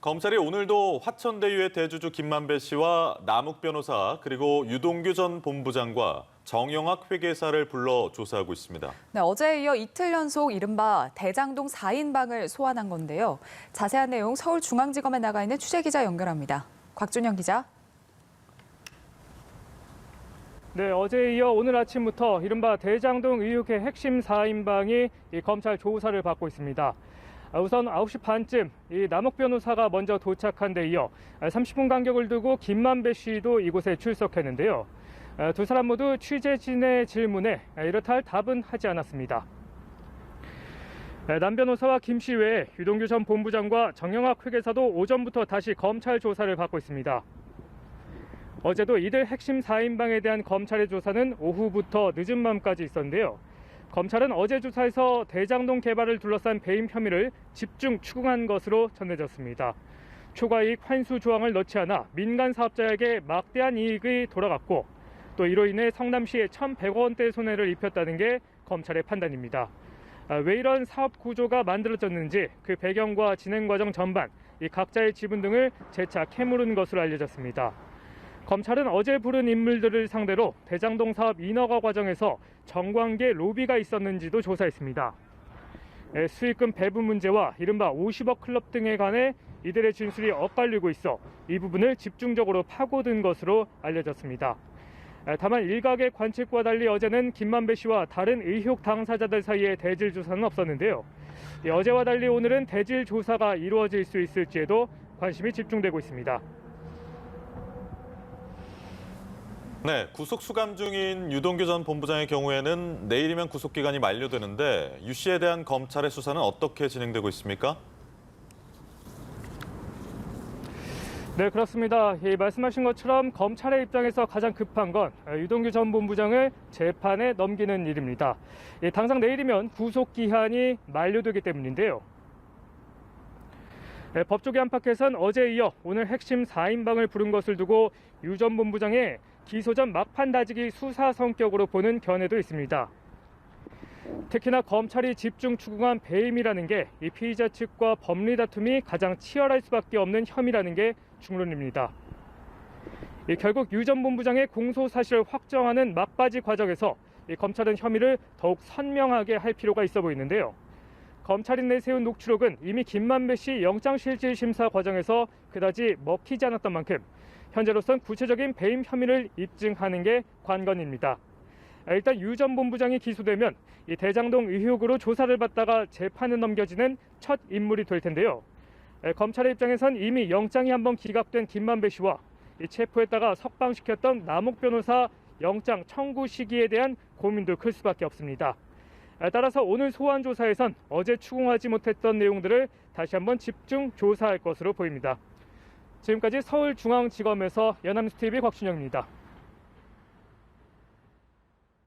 검찰이 오늘도 화천대유의 대주주 김만배 씨와 남욱 변호사 그리고 유동규 전 본부장과 정영학 회계사를 불러 조사하고 있습니다. 네, 어제에 이어 이틀 연속 이른바 대장동 4인방을 소환한 건데요. 자세한 내용 서울중앙지검에 나가 있는 취재기자 연결합니다. 곽준영 기자. 네, 어제에 이어 오늘 아침부터 이른바 대장동 의혹의 핵심 4인방이 검찰 조사를 받고 있습니다. 우선 9시 반쯤 남욱 변호사가 먼저 도착한 데 이어 30분 간격을 두고 김만배 씨도 이곳에 출석했는데요. 두 사람 모두 취재진의 질문에 이렇다 할 답은 하지 않았습니다. 남 변호사와 김 씨 외에 유동규 전 본부장과 정영학 회계사도 오전부터 다시 검찰 조사를 받고 있습니다. 어제도 이들 핵심 4인방에 대한 검찰의 조사는 오후부터 늦은 밤까지 있었는데요. 검찰은 어제 조사에서 대장동 개발을 둘러싼 배임 혐의를 집중 추궁한 것으로 전해졌습니다. 초과이익 환수 조항을 넣지 않아 민간 사업자에게 막대한 이익이 돌아갔고 또 이로 인해 성남시에 1,100억 원대 손해를 입혔다는 게 검찰의 판단입니다. 왜 이런 사업 구조가 만들어졌는지 그 배경과 진행 과정 전반, 이 각자의 지분 등을 재차 캐물은 것으로 알려졌습니다. 검찰은 어제 부른 인물들을 상대로 대장동 사업 인허가 과정에서 정관계 로비가 있었는지도 조사했습니다. 수익금 배분 문제와 이른바 50억 클럽 등에 관해 이들의 진술이 엇갈리고 있어 이 부분을 집중적으로 파고든 것으로 알려졌습니다. 다만 일각의 관측과 달리 어제는 김만배 씨와 다른 의혹 당사자들 사이에 대질 조사는 없었는데요. 어제와 달리 오늘은 대질 조사가 이루어질 수 있을지에도 관심이 집중되고 있습니다. 네, 구속 수감 중인 유동규 전 본부장의 경우에는 내일이면 구속 기간이 만료되는데 유 씨에 대한 검찰의 수사는 어떻게 진행되고 있습니까? 네, 그렇습니다. 말씀하신 것처럼 검찰의 입장에서 가장 급한 건 유동규 전 본부장을 재판에 넘기는 일입니다. 당장 내일이면 구속 기한이 만료되기 때문인데요. 법조계 안팎에선 어제에 이어 오늘 핵심 4인방을 부른 것을 두고 유 전 본부장의 기소 전 막판 다지기 수사 성격으로 보는 견해도 있습니다. 특히나 검찰이 집중 추궁한 배임이라는 게 이 피의자 측과 법리 다툼이 가장 치열할 수밖에 없는 혐의라는 게 중론입니다. 결국 유 전 본부장의 공소 사실을 확정하는 막바지 과정에서 검찰은 혐의를 더욱 선명하게 할 필요가 있어 보이는데요. 검찰이 내세운 녹취록은 이미 김만배 씨 영장실질심사 과정에서 그다지 먹히지 않았던 만큼 현재로선 구체적인 배임 혐의를 입증하는 게 관건입니다. 일단 유 전 본부장이 기소되면 이 대장동 의혹으로 조사를 받다가 재판에 넘겨지는 첫 인물이 될 텐데요. 검찰의 입장에선 이미 영장이 한번 기각된 김만배 씨와 체포했다가 석방시켰던 남욱 변호사 영장 청구 시기에 대한 고민도 클 수밖에 없습니다. 따라서 오늘 소환 조사에선 어제 추궁하지 못했던 내용들을 다시 한번 집중 조사할 것으로 보입니다. 지금까지 서울중앙지검에서 연합뉴스TV 곽준영입니다.